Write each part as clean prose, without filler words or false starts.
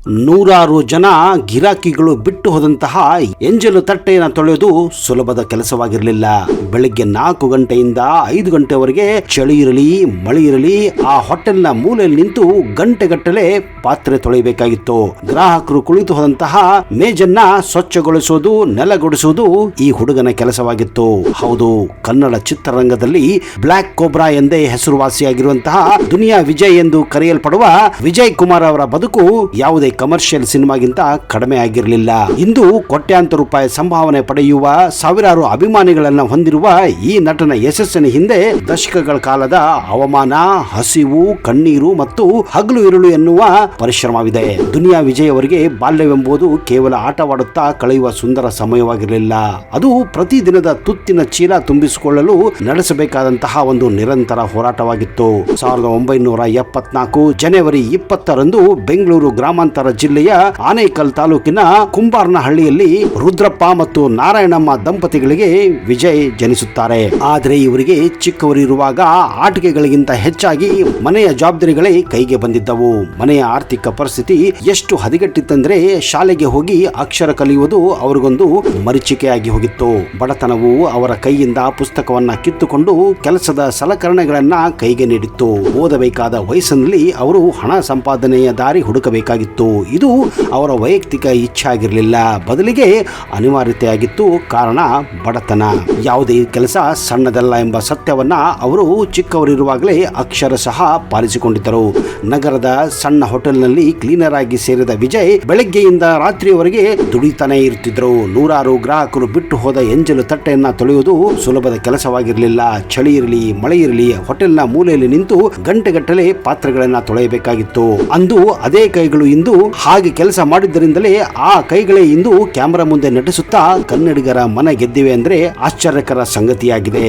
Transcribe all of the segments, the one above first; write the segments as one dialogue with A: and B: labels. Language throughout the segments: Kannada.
A: ನೂರಾರು ಜನ ಗಿರಾಕಿಗಳು ಬಿಟ್ಟು ಹೋದಂತಹ ಎಂಜಲು ತಟ್ಟೆಯನ್ನು ತೊಳೆಯೋದು ಸುಲಭದ ಕೆಲಸವಾಗಿರಲಿಲ್ಲ. ಬೆಳಿಗ್ಗೆ 4 ಗಂಟೆಯಿಂದ 5 ಗಂಟೆವರೆಗೆ ಚಳಿ ಇರಲಿ ಮಳೆ ಇರಲಿ ಆ ಹೋಟೆಲ್ನ ಮೂಲೆಯಲ್ಲಿ ನಿಂತು ಗಂಟೆಗಟ್ಟಲೆ ಪಾತ್ರೆ ತೊಳೆಯಬೇಕಾಗಿತ್ತು. ಗ್ರಾಹಕರು ಕುಳಿತು ಹೋದಂತಹ ಮೇಜನ್ನ ಸ್ವಚ್ಛಗೊಳಿಸುವುದು, ನೆಲಗೊಳಿಸುವುದು ಈ ಹುಡುಗನ ಕೆಲಸವಾಗಿತ್ತು. ಹೌದು, ಕನ್ನಡ ಚಿತ್ರರಂಗದಲ್ಲಿ ಬ್ಲಾಕ್ ಕೋಬ್ರಾ ಎಂದೇ ಹೆಸರುವಾಸಿಯಾಗಿರುವಂತಹ ದುನಿಯಾ ವಿಜಯ್ ಎಂದು ಕರೆಯಲ್ಪಡುವ ವಿಜಯ್ ಕುಮಾರ್ ಅವರ ಬದುಕು ಯಾವುದೇ ಕಮರ್ಷಿಯಲ್ ಸಿನಿಮಾಗಿಂತ ಕಡಿಮೆ ಆಗಿರಲಿಲ್ಲ. ಇಂದು ಕೋಟ್ಯಾಂತರ ರೂಪಾಯಿ ಸಂಭಾವನೆ ಪಡೆಯುವ ಸಾವಿರಾರು ಅಭಿಮಾನಿಗಳನ್ನ ಹೊಂದಿರುವ ಈ ನಟನ ಯಶಸ್ಸಿನ ಹಿಂದೆ ದಶಕಗಳ ಕಾಲದ ಅವಮಾನ, ಹಸಿವು, ಕಣ್ಣೀರು ಮತ್ತು ಹಗಲು ಇರುಳು ಎನ್ನುವ ಪರಿಶ್ರಮವಿದೆ. ದುನಿಯಾ ವಿಜಯ್ ಅವರಿಗೆ ಬಾಲ್ಯವೆಂಬುದು ಕೇವಲ ಆಟವಾಡುತ್ತಾ ಕಳೆಯುವ ಸುಂದರ ಸಮಯವಾಗಿರಲಿಲ್ಲ. ಅದು ಪ್ರತಿದಿನದ ತುತ್ತಿನ ಚೀಲ ತುಂಬಿಸಿಕೊಳ್ಳಲು ನಡೆಸಬೇಕಾದಂತಹ ಒಂದು ನಿರಂತರ ಹೋರಾಟವಾಗಿತ್ತು. 1974 ಜನವರಿ 20ರಂದು ಬೆಂಗಳೂರು ಗ್ರಾಮಾಂತರ ಜಿಲ್ಲೆಯ ಆನೇಕಲ್ ತಾಲೂಕಿನ ಕುಂಬಾರನಹಳ್ಳಿಯಲ್ಲಿ ರುದ್ರಪ್ಪ ಮತ್ತು ನಾರಾಯಣಮ್ಮ ದಂಪತಿಗಳಿಗೆ ವಿಜಯ್ ಜನಿಸುತ್ತಾರೆ. ಆದರೆ ಇವರಿಗೆ ಚಿಕ್ಕವರಿರುವಾಗ ಆಟಿಕೆಗಳಿಗಿಂತ ಹೆಚ್ಚಾಗಿ ಮನೆಯ ಜವಾಬ್ದಾರಿಗಳೇ ಕೈಗೆ ಬಂದಿದ್ದವು. ಮನೆಯ ಆರ್ಥಿಕ ಪರಿಸ್ಥಿತಿ ಎಷ್ಟು ಹದಗೆಟ್ಟಿತ್ತಂದ್ರೆ ಶಾಲೆಗೆ ಹೋಗಿ ಅಕ್ಷರ ಕಲಿಯುವುದು ಅವರಿಗೊಂದು ಮರೀಚಿಕೆಯಾಗಿ ಹೋಗಿತ್ತು. ಬಡತನವು ಅವರ ಕೈಯಿಂದ ಪುಸ್ತಕವನ್ನ ಕಿತ್ತುಕೊಂಡು ಕೆಲಸದ ಸಲಕರಣೆಗಳನ್ನ ಕೈಗೆ ನೀಡಿತ್ತು. ಓದಬೇಕಾದ ವಯಸ್ಸಿನಲ್ಲಿ ಅವರು ಹಣ ಸಂಪಾದನೆಯ ದಾರಿ ಹುಡುಕಬೇಕಾಗಿತ್ತು. ಇದು ಅವರ ವೈಯಕ್ತಿಕ ಇಚ್ಛೆ ಆಗಿರಲಿಲ್ಲ, ಬದಲಿಗೆ ಅನಿವಾರ್ಯತೆಯಾಗಿತ್ತು. ಕಾರಣ ಬಡತನ. ಯಾವುದೇ ಕೆಲಸ ಸಣ್ಣದಲ್ಲ ಎಂಬ ಸತ್ಯವನ್ನ ಅವರು ಚಿಕ್ಕವರಿರುವಾಗಲೇ ಅಕ್ಷರ ಸಹ ಪಾಲಿಸಿಕೊಂಡಿದ್ದರು. ನಗರದ ಸಣ್ಣ ಹೋಟೆಲ್ನಲ್ಲಿ ಕ್ಲೀನರ್ ಆಗಿ ಸೇರಿದ ವಿಜಯ್ ಬೆಳಗ್ಗೆಯಿಂದ ರಾತ್ರಿಯವರೆಗೆ ದುಡಿತಾನೆ ಇರುತ್ತಿದ್ದರು. ನೂರಾರು ಗ್ರಾಹಕರು ಬಿಟ್ಟು ಹೋದ ಎಂಜಲು ತಟ್ಟೆಯನ್ನ ತೊಳೆಯುವುದು ಸುಲಭದ ಕೆಲಸವಾಗಿರಲಿಲ್ಲ. ಚಳಿ ಇರಲಿ ಮಳೆ ಇರಲಿ ಹೋಟೆಲ್ನ ಮೂಲೆಯಲ್ಲಿ ನಿಂತು ಗಂಟೆಗಟ್ಟಲೆ ಪಾತ್ರೆಗಳನ್ನ ತೊಳೆಯಬೇಕಾಗಿತ್ತು. ಅಂದು ಅದೇ ಕೈಗಳು ಇಂದು ಹಾಗೆ ಕೆಲಸ ಮಾಡಿದ್ದರಿಂದಲೇ ಆ ಕೈಗಳೇ ಇಂದು ಕ್ಯಾಮೆರಾ ಮುಂದೆ ನಟಿಸುತ್ತಾ ಕನ್ನಡಿಗರ ಮನ ಗೆದ್ದಿವೆ ಅಂದ್ರೆ ಆಶ್ಚರ್ಯಕರ ಸಂಗತಿಯಾಗಿದೆ.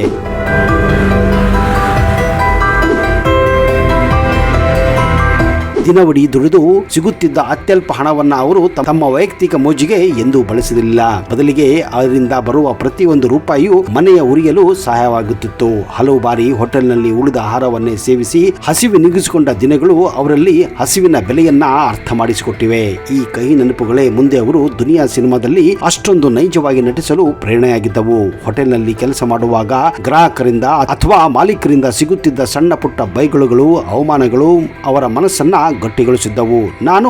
A: ದಿನವಿಡೀ ದುಡಿದು ಸಿಗುತ್ತಿದ್ದ ಅತ್ಯಲ್ಪ ಹಣವನ್ನ ಅವರು ತಮ್ಮ ವೈಯಕ್ತಿಕ ಮೋಜಿಗೆ ಎಂದೂ ಬಳಸಿರಲಿಲ್ಲ. ಬದಲಿಗೆ ಅದರಿಂದ ಬರುವ ಪ್ರತಿಯೊಂದು ರೂಪಾಯಿಯು ಮನೆಯ ಉರಿಯಲು ಸಹಾಯವಾಗುತ್ತಿತ್ತು. ಹಲವು ಬಾರಿ ಹೋಟೆಲ್ನಲ್ಲಿ ಉಳಿದ ಆಹಾರವನ್ನೇ ಸೇವಿಸಿ ಹಸಿವು ನೀಗಿಸಿಕೊಂಡ ದಿನಗಳು ಅವರಲ್ಲಿ ಹಸಿವಿನ ಬೆಲೆಯನ್ನ ಅರ್ಥ ಮಾಡಿಸಿಕೊಟ್ಟಿವೆ. ಈ ಕಹಿ ನೆನಪುಗಳೇ ಮುಂದೆ ಅವರು ದುನಿಯಾ ಸಿನಿಮಾದಲ್ಲಿ ಅಷ್ಟೊಂದು ನೈಜವಾಗಿ ನಟಿಸಲು ಪ್ರೇರಣೆಯಾಗಿದ್ದವು. ಹೋಟೆಲ್ನಲ್ಲಿ ಕೆಲಸ ಮಾಡುವಾಗ ಗ್ರಾಹಕರಿಂದ ಅಥವಾ ಮಾಲೀಕರಿಂದ ಸಿಗುತ್ತಿದ್ದ ಸಣ್ಣ ಪುಟ್ಟ ಬೈಗುಳುಗಳು, ಅವಮಾನಗಳು ಅವರ ಮನಸ್ಸನ್ನ ಗಟ್ಟಿಗೊಳಿಸಿದ್ದವು. ನಾನು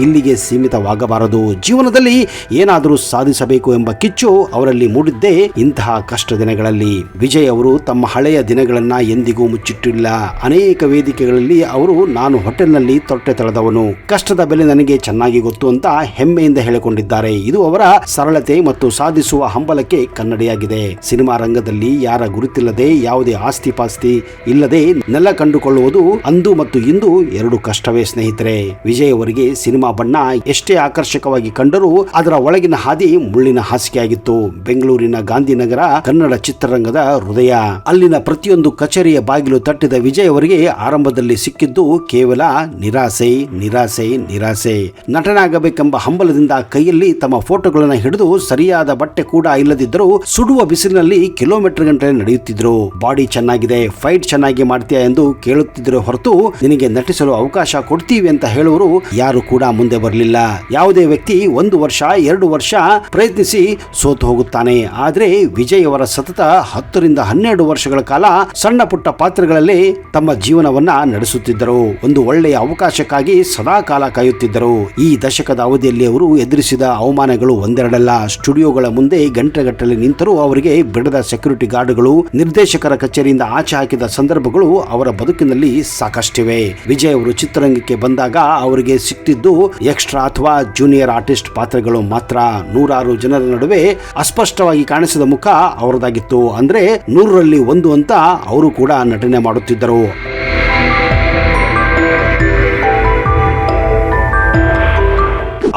A: ಇಲ್ಲಿಗೆ ಸೀಮಿತವಾಗಬಾರದು, ಜೀವನದಲ್ಲಿ ಏನಾದರೂ ಸಾಧಿಸಬೇಕು ಎಂಬ ಕಿಚ್ಚು ಅವರಲ್ಲಿ ಮೂಡಿದ್ದೇ ಇಂತಹ ಕಷ್ಟ ದಿನಗಳಲ್ಲಿ. ವಿಜಯ್ ಅವರು ತಮ್ಮ ಹಳೆಯ ದಿನಗಳನ್ನ ಎಂದಿಗೂ ಮುಚ್ಚಿಟ್ಟಿಲ್ಲ. ಅನೇಕ ವೇದಿಕೆಗಳಲ್ಲಿ ಅವರು ನಾನು ಹೋಟೆಲ್ನಲ್ಲಿ ತೊಟ್ಟೆ ತಳೆದವನು, ಕಷ್ಟದ ಬೆಲೆ ನನಗೆ ಚೆನ್ನಾಗಿ ಗೊತ್ತು ಅಂತ ಹೆಮ್ಮೆಯಿಂದ ಹೇಳಿಕೊಂಡಿದ್ದಾರೆ. ಇದು ಅವರ ಸರಳತೆ ಮತ್ತು ಸಾಧಿಸುವ ಹಂಬಲಕ್ಕೆ ಕನ್ನಡಿಯಾಗಿದೆ. ಸಿನಿಮಾ ರಂಗದಲ್ಲಿ ಯಾರ ಗುರುತಿಲ್ಲದೆ, ಯಾವುದೇ ಆಸ್ತಿ ಪಾಸ್ತಿ ಇಲ್ಲದೆ ನೆಲ ಕಂಡುಕೊಳ್ಳುವುದು ಅಂದು ಮತ್ತು ಇಂದು ಎರಡು ಕಷ್ಟವೇ ಸ್ನೇಹಿತರೆ. ವಿಜಯ್ ಅವರಿಗೆ ಸಿನಿಮಾ ಬಣ್ಣ ಎಷ್ಟೇ ಆಕರ್ಷಕವಾಗಿ ಕಂಡರೂ ಅದರ ಒಳಗಿನ ಹಾದಿ ಮುಳ್ಳಿನ ಹಾಸಿಗೆಯಾಗಿತ್ತು. ಬೆಂಗಳೂರಿನ ಗಾಂಧಿನಗರ ಕನ್ನಡ ಚಿತ್ರರಂಗದ ಹೃದಯ. ಅಲ್ಲಿನ ಪ್ರತಿಯೊಂದು ಕಚೇರಿಯ ಬಾಗಿಲು ತಟ್ಟಿದ ವಿಜಯ್ ಅವರಿಗೆ ಆರಂಭದಲ್ಲಿ ಸಿಕ್ಕಿದ್ದು ಕೇವಲ ನಿರಾಸೆ ನಿರಾಸೆ ನಿರಾಸೆ. ನಟನಾಗಬೇಕೆಂಬ ಹಂಬಲದಿಂದ ಕೈಯಲ್ಲಿ ತಮ್ಮ ಫೋಟೋಗಳನ್ನು ಹಿಡಿದು ಸರಿಯಾದ ಬಟ್ಟೆ ಕೂಡ ಇಲ್ಲದಿದ್ದರೂ ಸುಡುವ ಬಿಸಿಲಿನಲ್ಲಿ ಕಿಲೋಮೀಟರ್ ಗಂಟೆ ನಡೆಯುತ್ತಿದ್ರು. ಬಾಡಿ ಚೆನ್ನಾಗಿದೆ, ಫೈಟ್ ಚೆನ್ನಾಗಿ ಮಾಡ್ತೀಯಾ ಎಂದು ಕೇಳುತ್ತಿದ್ದರು ಹೊರತು ನಿನಗೆ ನಟಿಸಲು ಅವಕಾಶ ಕೊಡ್ತೀವಿ ಅಂತ ಹೇಳುವರು ಯಾರು ಕೂಡ ಮುಂದೆ ಬರಲಿಲ್ಲ. ಯಾವುದೇ ವ್ಯಕ್ತಿ 1 ವರ್ಷ 2 ವರ್ಷ ಪ್ರಯತ್ನಿಸಿ ಸೋತು ಹೋಗುತ್ತಾನೆ. ಆದ್ರೆ ವಿಜಯ್ ಅವರ ಸತತ 10 ರಿಂದ 12 ವರ್ಷಗಳ ಕಾಲ ಸಣ್ಣ ಪುಟ್ಟ ಪಾತ್ರಗಳಲ್ಲಿ ತಮ್ಮ ಜೀವನವನ್ನ ನಡೆಸುತ್ತಿದ್ದರು. ಒಂದು ಒಳ್ಳೆಯ ಅವಕಾಶಕ್ಕಾಗಿ ಸದಾ ಕಾಲ ಕಾಯುತ್ತಿದ್ದರು. ಈ ದಶಕದ ಅವಧಿಯಲ್ಲಿ ಅವರು ಎದುರಿಸಿದ ಅವಮಾನಗಳು ಒಂದೆರಡಲ್ಲ. ಸ್ಟುಡಿಯೋಗಳ ಮುಂದೆ ಗಂಟೆಗಟ್ಟಲೆ ನಿಂತರೂ ಅವರಿಗೆ ಬಿಡದ ಸೆಕ್ಯೂರಿಟಿ ಗಾರ್ಡ್ಗಳು, ನಿರ್ದೇಶಕರ ಕಚೇರಿಯಿಂದ ಆಚೆ ಹಾಕಿದ ಸಂದರ್ಭಗಳು ಅವರ ಬದುಕಿನಲ್ಲಿ ಸಾಕಷ್ಟಿವೆ. ವಿಜಯ್ ಅವರು ಚಿತ್ರರಂಗಕ್ಕೆ ಬಂದಾಗ ಅವರಿಗೆ ಸಿಕ್ತಿದ್ದು ಎಕ್ಸ್ಟ್ರಾ ಅಥವಾ ಜೂನಿಯರ್ ಆರ್ಟಿಸ್ಟ್ ಪಾತ್ರಗಳು ಮಾತ್ರ. ನೂರಾರು ಜನರ ನಡುವೆ ಅಸ್ಪಷ್ಟವಾಗಿ ಕಾಣಿಸಿದ ಮುಖ ಅವರದಾಗಿತ್ತು. ಅಂದ್ರೆ 100ರಲ್ಲಿ 1 ಅಂತ ಅವರು ಕೂಡ ನಟನೆ ಮಾಡುತ್ತಿದ್ದರು.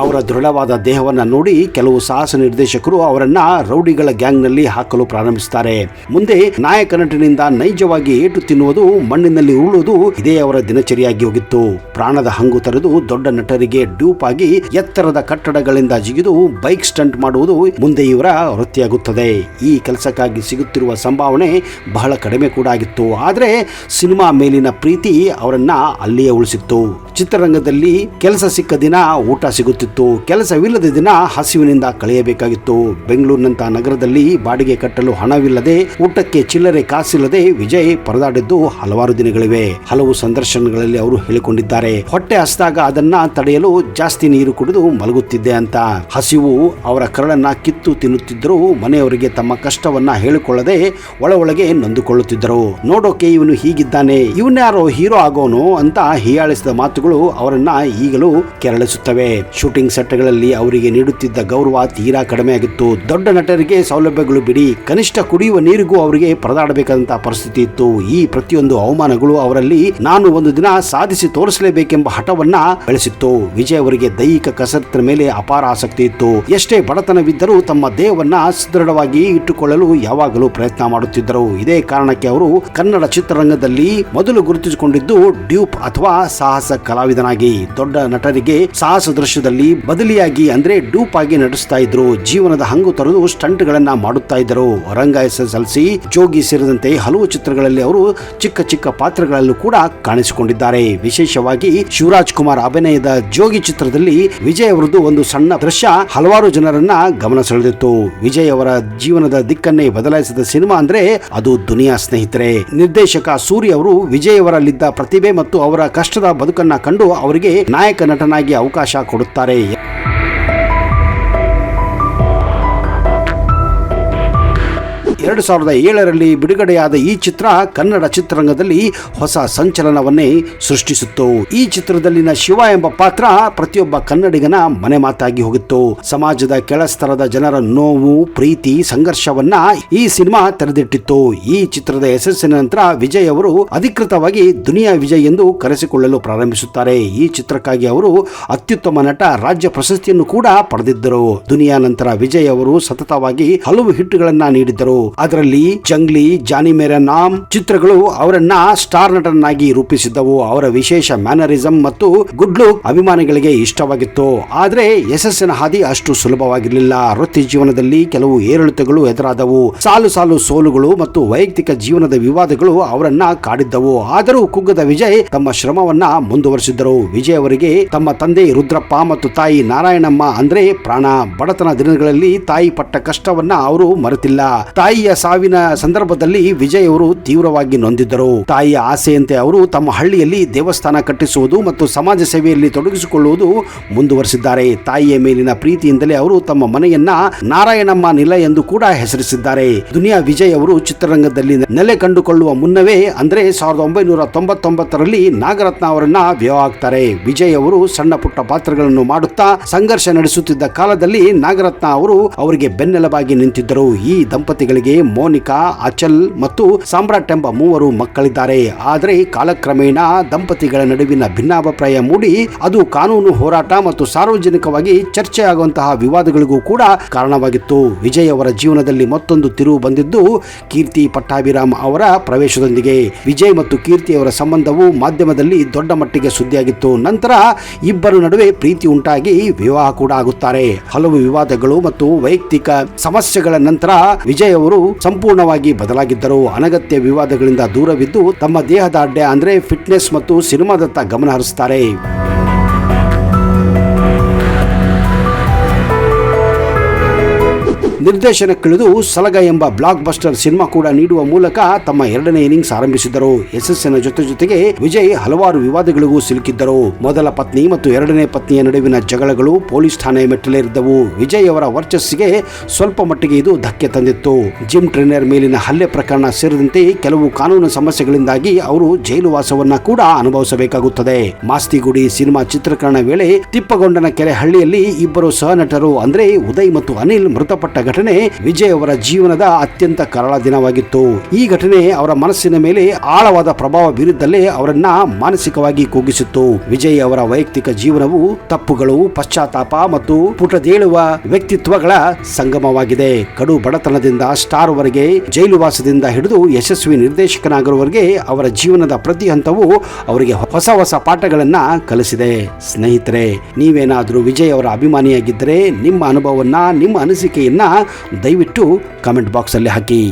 A: ಅವರ ದೃಢವಾದ ದೇಹವನ್ನ ನೋಡಿ ಕೆಲವು ಸಾಹಸ ನಿರ್ದೇಶಕರು ಅವರನ್ನ ರೌಡಿಗಳ ಗ್ಯಾಂಗ್ ನಲ್ಲಿ ಹಾಕಲು ಪ್ರಾರಂಭಿಸುತ್ತಾರೆ. ಮುಂದೆ ನಾಯಕ ನಟನಿಂದ ನೈಜವಾಗಿ ಏಟು ತಿನ್ನುವುದು, ಮಣ್ಣಿನಲ್ಲಿ ಉರುಳುವುದು ಇದೇ ಅವರ ದಿನಚರಿಯಾಗಿ ಹೋಗಿತ್ತು. ಪ್ರಾಣದ ಹಂಗು ತರೆದು ದೊಡ್ಡ ನಟರಿಗೆ ಡ್ಯೂಪ್ ಆಗಿ ಎತ್ತರದ ಕಟ್ಟಡಗಳಿಂದ ಜಿಗಿದು ಬೈಕ್ ಸ್ಟಂಟ್ ಮಾಡುವುದು ಮುಂದೆ ಇವರ ವೃತ್ತಿಯಾಗುತ್ತದೆ. ಈ ಕೆಲಸಕ್ಕಾಗಿ ಸಿಗುತ್ತಿರುವ ಸಂಭಾವನೆ ಬಹಳ ಕಡಿಮೆ ಕೂಡ ಆಗಿತ್ತು. ಆದರೆ ಸಿನಿಮಾ ಮೇಲಿನ ಪ್ರೀತಿ ಅವರನ್ನ ಅಲ್ಲಿಯೇ ಉಳಿಸಿತ್ತು. ಚಿತ್ರರಂಗದಲ್ಲಿ ಕೆಲಸ ಸಿಕ್ಕ ದಿನ ಊಟ ಸಿಗುತ್ತಿತ್ತು, ಕೆಲಸವಿಲ್ಲದ ದಿನ ಹಸಿವಿನಿಂದ ಕಳೆಯಬೇಕಾಗಿತ್ತು. ಬೆಂಗಳೂರಿನಂತಹ ನಗರದಲ್ಲಿ ಬಾಡಿಗೆ ಕಟ್ಟಲು ಹಣವಿಲ್ಲದೆ, ಊಟಕ್ಕೆ ಚಿಲ್ಲರೆ ಕಾಸಿಲ್ಲದೆ ವಿಜಯ್ ಪರದಾಡಿದ್ದು ಹಲವಾರು ದಿನಗಳಿವೆ. ಹಲವು ಸಂದರ್ಶನಗಳಲ್ಲಿ ಅವರು ಹೇಳಿಕೊಂಡಿದ್ದಾರೆ, ಹೊಟ್ಟೆ ಹಸಿದಾಗ ಅದನ್ನ ತಡೆಯಲು ಜಾಸ್ತಿ ನೀರು ಕುಡಿದು ಮಲಗುತ್ತಿದ್ದೆ ಅಂತ. ಹಸಿವು ಅವರ ಕರಳನ್ನ ಕಿತ್ತು ತಿನ್ನುತ್ತಿದ್ದರು. ಮನೆಯವರಿಗೆ ತಮ್ಮ ಕಷ್ಟವನ್ನ ಹೇಳಿಕೊಳ್ಳದೆ ಒಳಗೆ ನೊಂದುಕೊಳ್ಳುತ್ತಿದ್ದರು. ನೋಡೋಕೆ ಇವನು ಹೀಗಿದ್ದಾನೆ, ಇವನ್ಯಾರೋ ಹೀರೋ ಆಗೋನು ಅಂತ ಹೀಯಾಳಿಸಿದ ಮಾತುಗಳು ಅವರನ್ನ ಈಗಲೂ ಕೆರಳಿಸುತ್ತವೆ. ಶೂಟಿಂಗ್ ಸೆಟ್ಗಳಲ್ಲಿ ಅವರಿಗೆ ನೀಡುತ್ತಿದ್ದ ಗೌರವ ತೀರಾ ಕಡಿಮೆ ಆಗಿತ್ತು. ದೊಡ್ಡ ನಟರಿಗೆ ಸೌಲಭ್ಯಗಳು ಬಿಡಿ, ಕನಿಷ್ಠ ಕುಡಿಯುವ ನೀರಿಗೂ ಅವರಿಗೆ ಪರದಾಡಬೇಕಾದಂತಹ ಪರಿಸ್ಥಿತಿ ಇತ್ತು. ಈ ಪ್ರತಿಯೊಂದು ಅವಮಾನಗಳು ಅವರಲ್ಲಿ ನಾನು ಒಂದು ದಿನ ಸಾಧಿಸಿ ತೋರಿಸಲೇಬೇಕೆಂಬ ಹಠವನ್ನ ಬೆಳೆಸಿತ್ತು. ವಿಜಯ್ ಅವರಿಗೆ ದೈಹಿಕ ಕಸರತ್ತಿನ ಮೇಲೆ ಅಪಾರ ಆಸಕ್ತಿ ಇತ್ತು. ಎಷ್ಟೇ ಬಡತನವಿದ್ದರೂ ತಮ್ಮ ದೇಹವನ್ನ ಸುದೃಢವಾಗಿ ಇಟ್ಟುಕೊಳ್ಳಲು ಯಾವಾಗಲೂ ಪ್ರಯತ್ನ ಮಾಡುತ್ತಿದ್ದರು. ಇದೇ ಕಾರಣಕ್ಕೆ ಅವರು ಕನ್ನಡ ಚಿತ್ರರಂಗದಲ್ಲಿ ಮೊದಲು ಗುರುತಿಸಿಕೊಂಡಿದ್ದು ಡ್ಯೂಪ್ ಅಥವಾ ಸಾಹಸ ಕಲಾವಿದನಾಗಿ. ದೊಡ್ಡ ನಟರಿಗೆ ಸಾಹಸ ದೃಶ್ಯದಲ್ಲಿ ಬದಲಿಯಾಗಿ ಅಂದ್ರೆ ಡ್ಯೂಪ್ ಆಗಿ ನಟಿಸ್ತಾ ಇದ್ರು. ಜೀವನದ ಹಂಗು ತೊರೆದು ಸ್ಟಂಟ್ ಗಳನ್ನ ಮಾಡುತ್ತಾ ಇದ್ದರು. ರಂಗ SSLC, ಜೋಗಿ ಸೇರಿದಂತೆ ಹಲವು ಚಿತ್ರಗಳಲ್ಲಿ ಅವರು ಚಿಕ್ಕ ಚಿಕ್ಕ ಪಾತ್ರಗಳಲ್ಲೂ ಕೂಡ ಕಾಣಿಸಿಕೊಂಡಿದ್ದಾರೆ. ವಿಶೇಷವಾಗಿ ಶಿವರಾಜ್ ಕುಮಾರ್ ಅಭಿನಯದ ಜೋಗಿ ಚಿತ್ರದಲ್ಲಿ ವಿಜಯ್ ಅವರದ್ದು ಒಂದು ಸಣ್ಣ ದೃಶ್ಯ ಹಲವಾರು ಜನರನ್ನ ಗಮನ ಸೆಳೆದಿತ್ತು. ವಿಜಯ್ ಅವರ ಜೀವನದ ದಿಕ್ಕನ್ನೇ ಬದಲಾಯಿಸಿದ ಸಿನಿಮಾ ಅಂದ್ರೆ ಅದು ದುನಿಯಾ ಸ್ನೇಹಿತರೆ. ನಿರ್ದೇಶಕ ಸೂರಿ ಅವರು ವಿಜಯ್ ಅವರಲ್ಲಿದ್ದ ಪ್ರತಿಭೆ ಮತ್ತು ಅವರ ಕಷ್ಟದ ಬದುಕನ್ನ ಕಂಡು ಅವರಿಗೆ ನಾಯಕ ನಟನಾಗಿ ಅವಕಾಶ ಕೊಡುತ್ತಾರೆ. 2007ರಲ್ಲಿ ಬಿಡುಗಡೆಯಾದ ಈ ಚಿತ್ರ ಕನ್ನಡ ಚಿತ್ರರಂಗದಲ್ಲಿ ಹೊಸ ಸಂಚಲನವನ್ನೇ ಸೃಷ್ಟಿಸಿತ್ತು. ಈ ಚಿತ್ರದಲ್ಲಿನ ಶಿವ ಎಂಬ ಪಾತ್ರ ಪ್ರತಿಯೊಬ್ಬ ಕನ್ನಡಿಗನ ಮನೆ ಮಾತಾಗಿ ಹೋಗಿತ್ತು. ಸಮಾಜದ ಕೆಳಸ್ತರದ ಜನರ ನೋವು, ಪ್ರೀತಿ, ಸಂಘರ್ಷವನ್ನ ಈ ಸಿನಿಮಾ ತೆರೆದಿಟ್ಟಿತ್ತು. ಈ ಚಿತ್ರದ ಯಶಸ್ಸಿನ ನಂತರ ವಿಜಯ್ ಅವರು ಅಧಿಕೃತವಾಗಿ ದುನಿಯಾ ವಿಜಯ್ ಎಂದು ಕರೆಸಿಕೊಳ್ಳಲು ಪ್ರಾರಂಭಿಸುತ್ತಾರೆ. ಈ ಚಿತ್ರಕ್ಕಾಗಿ ಅವರು ಅತ್ಯುತ್ತಮ ನಟ ರಾಜ್ಯ ಪ್ರಶಸ್ತಿಯನ್ನು ಕೂಡ ಪಡೆದಿದ್ದರು. ದುನಿಯಾ ನಂತರ ವಿಜಯ್ ಅವರು ಸತತವಾಗಿ ಹಲವು ಹಿಟ್ಗಳನ್ನ ನೀಡಿದ್ದರು. ಅದರಲ್ಲಿ ಜಂಗ್ಲಿ, ಜಾನಿ ಮೇರಾ ನಾಮ್ ಚಿತ್ರಗಳು ಅವರನ್ನ ಸ್ಟಾರ್ ನಟನಾಗಿ ರೂಪಿಸಿದ್ದವು. ಅವರ ವಿಶೇಷ ಮ್ಯಾನರಿಸಂ ಮತ್ತು ಗುಡ್ ಲುಕ್ ಅಭಿಮಾನಿಗಳಿಗೆ ಇಷ್ಟವಾಗಿತ್ತು. ಆದರೆ ಯಶಸ್ಸಿನ ಹಾದಿ ಅಷ್ಟು ಸುಲಭವಾಗಿರಲಿಲ್ಲ. ವೃತ್ತಿ ಜೀವನದಲ್ಲಿ ಕೆಲವು ಏರಿಳಿತಗಳು ಎದುರಾದವು. ಸಾಲು ಸಾಲು ಸೋಲುಗಳು ಮತ್ತು ವೈಯಕ್ತಿಕ ಜೀವನದ ವಿವಾದಗಳು ಅವರನ್ನ ಕಾಡಿದ್ದವು. ಆದರೂ ಕುಗ್ಗದ ವಿಜಯ್ ತಮ್ಮ ಶ್ರಮವನ್ನ ಮುಂದುವರಿಸಿದ್ದರು. ವಿಜಯ್ ಅವರಿಗೆ ತಮ್ಮ ತಂದೆ ರುದ್ರಪ್ಪ ಮತ್ತು ತಾಯಿ ನಾರಾಯಣಮ್ಮ ಅಂದ್ರೆ ಪ್ರಾಣ. ಬಡತನ ದಿನಗಳಲ್ಲಿ ತಾಯಿ ಪಟ್ಟ ಕಷ್ಟವನ್ನ ಅವರು ಮರೆತಿಲ್ಲ. ತಾಯಿಯ ಸಾವಿನ ಸಂದರ್ಭದಲ್ಲಿ ವಿಜಯ್ ಅವರು ತೀವ್ರವಾಗಿ ನೊಂದಿದ್ದರು. ತಾಯಿಯ ಆಸೆಯಂತೆ ಅವರು ತಮ್ಮ ಹಳ್ಳಿಯಲ್ಲಿ ದೇವಸ್ಥಾನ ಕಟ್ಟಿಸುವುದು ಮತ್ತು ಸಮಾಜ ಸೇವೆಯಲ್ಲಿ ತೊಡಗಿಸಿಕೊಳ್ಳುವುದು ಮುಂದುವರೆಸಿದ್ದಾರೆ. ತಾಯಿಯ ಮೇಲಿನ ಪ್ರೀತಿಯಿಂದಲೇ ಅವರು ತಮ್ಮ ಮನೆಯನ್ನ ನಾರಾಯಣಮ್ಮ ನಿಲ ಎಂದು ಕೂಡ ಹೆಸರಿಸಿದ್ದಾರೆ. ದುನಿಯಾ ವಿಜಯ್ ಅವರು ಚಿತ್ರರಂಗದಲ್ಲಿ ನೆಲೆ ಕಂಡುಕೊಳ್ಳುವ ಮುನ್ನವೇ ಅಂದ್ರೆ 1999ರಲ್ಲಿ ನಾಗರತ್ನ ಅವರನ್ನ ವಿವಾಹ ಆಗ್ತಾರೆ. ವಿಜಯ್ ಅವರು ಸಣ್ಣ ಪುಟ್ಟ ಪಾತ್ರಗಳನ್ನು ಮಾಡುತ್ತಾ ಸಂಘರ್ಷ ನಡೆಸುತ್ತಿದ್ದ ಕಾಲದಲ್ಲಿ ನಾಗರತ್ನ ಅವರು ಅವರಿಗೆ ಬೆನ್ನೆಲುಬಾಗಿ ನಿಂತಿದ್ದರು. ಈ ದಂಪತಿಗಳಿಗೆ ಮೋನಿಕಾ, ಅಚಲ್ ಮತ್ತು ಸಾಮ್ರಾಟ್ ಎಂಬ 3 ಮಕ್ಕಳಿದ್ದಾರೆ. ಆದರೆ ಕಾಲಕ್ರಮೇಣ ದಂಪತಿಗಳ ನಡುವಿನ ಭಿನ್ನಾಭಿಪ್ರಾಯ ಮೂಡಿ ಅದು ಕಾನೂನು ಹೋರಾಟ ಮತ್ತು ಸಾರ್ವಜನಿಕವಾಗಿ ಚರ್ಚೆಯಾಗುವಂತಹ ವಿವಾದಗಳಿಗೂ ಕೂಡ ಕಾರಣವಾಗಿತ್ತು. ವಿಜಯ್ ಅವರ ಜೀವನದಲ್ಲಿ ಮತ್ತೊಂದು ತಿರುವು ಬಂದಿದ್ದು ಕೀರ್ತಿ ಪಟ್ಟಾಭಿರಾಮ್ ಅವರ ಪ್ರವೇಶದೊಂದಿಗೆ. ವಿಜಯ್ ಮತ್ತು ಕೀರ್ತಿ ಅವರ ಸಂಬಂಧವು ಮಾಧ್ಯಮದಲ್ಲಿ ದೊಡ್ಡ ಮಟ್ಟಿಗೆ ಸುದ್ದಿಯಾಗಿತ್ತು. ನಂತರ ಇಬ್ಬರ ನಡುವೆ ಪ್ರೀತಿ ಉಂಟಾಗಿ ವಿವಾಹ ಕೂಡ ಆಗುತ್ತಾರೆ. ಹಲವು ವಿವಾದಗಳು ಮತ್ತು ವೈಯಕ್ತಿಕ ಸಮಸ್ಯೆಗಳ ನಂತರ ವಿಜಯ್ ಅವರು ಸಂಪೂರ್ಣವಾಗಿ ಬದಲಾಗಿದ್ದರು. ಅನಗತ್ಯ ವಿವಾದಗಳಿಂದ ದೂರವಿದ್ದು ತಮ್ಮ ದೇಹದಾರ್ಢ್ಯ ಅಂದ್ರೆ ಫಿಟ್ನೆಸ್ ಮತ್ತು ಸಿನಿಮಾದತ್ತ ಗಮನ ಹರಿಸುತ್ತಾರೆ. ನಿರ್ದೇಶನಕ್ಕಿಳಿದು ಸಲಗ ಎಂಬ ಬ್ಲಾಕ್ ಬಸ್ಟರ್ ಸಿನಿಮಾ ಕೂಡ ನೀಡುವ ಮೂಲಕ ತಮ್ಮ 2ನೇ ಇನ್ನಿಂಗ್ಸ್ ಆರಂಭಿಸಿದರು. ಯಶಸ್ಸಿನ ಜೊತೆಗೆ ವಿಜಯ್ ಹಲವಾರು ವಿವಾದಗಳಿಗೂ ಸಿಲುಕಿದ್ದರು. ಮೊದಲ ಪತ್ನಿ ಮತ್ತು 2ನೇ ಪತ್ನಿಯ ನಡುವಿನ ಜಗಳಗಳು ಪೊಲೀಸ್ ಠಾಣೆ ಮೆಟ್ಟಿಲೇರಿದ್ದವು. ವಿಜಯ್ ಅವರ ವರ್ಚಸ್ಸಿಗೆ ಸ್ವಲ್ಪ ಮಟ್ಟಿಗೆ ಇದು ಧಕ್ಕೆ ತಂದಿತ್ತು. ಜಿಮ್ ಟ್ರೈನರ್ ಮೇಲಿನ ಹಲ್ಲೆ ಪ್ರಕರಣ ಸೇರಿದಂತೆ ಕೆಲವು ಕಾನೂನು ಸಮಸ್ಯೆಗಳಿಂದಾಗಿ ಅವರು ಜೈಲು ವಾಸವನ್ನ ಕೂಡ ಅನುಭವಿಸಬೇಕಾಗುತ್ತದೆ. ಮಾಸ್ತಿಗುಡಿ ಸಿನಿಮಾ ಚಿತ್ರೀಕರಣ ವೇಳೆ ತಿಪ್ಪಗೊಂಡನ ಕೆರೆ ಹಳ್ಳಿಯಲ್ಲಿ ಇಬ್ಬರು ಸಹ ನಟರು ಅಂದ್ರೆ ಉದಯ್ ಮತ್ತು ಅನಿಲ್ ಮೃತಪಟ್ಟ ಘಟನೆ ವಿಜಯ್ ಅವರ ಜೀವನದ ಅತ್ಯಂತ ಕರಾಳ ದಿನವಾಗಿತ್ತು. ಈ ಘಟನೆ ಅವರ ಮನಸ್ಸಿನ ಮೇಲೆ ಆಳವಾದ ಪ್ರಭಾವ ಬೀರಿದ್ದಲ್ಲೇ ಅವರನ್ನ ಮಾನಸಿಕವಾಗಿ ಕುಗ್ಗಿಸಿತ್ತು. ವಿಜಯ್ ಅವರ ವೈಯಕ್ತಿಕ ಜೀವನವು ತಪ್ಪುಗಳು, ಪಶ್ಚಾತ್ತಾಪ ಮತ್ತು ಪುಟದೇಳುವ ವ್ಯಕ್ತಿತ್ವಗಳ ಸಂಗಮವಾಗಿದೆ. ಕಡು ಬಡತನದಿಂದ ಸ್ಟಾರ್ ವರೆಗೆ, ಜೈಲುವಾಸದಿಂದ ಹಿಡಿದು ಯಶಸ್ವಿ ನಿರ್ದೇಶಕನಾಗಿರುವವರೆಗೆ ಅವರ ಜೀವನದ ಪ್ರತಿ ಹಂತವು ಅವರಿಗೆ ಹೊಸ ಹೊಸ ಪಾಠಗಳನ್ನ ಕಲಿಸಿದೆ. ಸ್ನೇಹಿತರೆ, ನೀವೇನಾದರೂ ವಿಜಯ್ ಅವರ ಅಭಿಮಾನಿಯಾಗಿದ್ದರೆ ನಿಮ್ಮ ಅನುಭವವನ್ನ, ನಿಮ್ಮ ಅನಿಸಿಕೆಯನ್ನ ದಯವಿಟ್ಟು ಕಮೆಂಟ್ ಬಾಕ್ಸ್ ಅಲ್ಲಿ ಹಾಕಿ.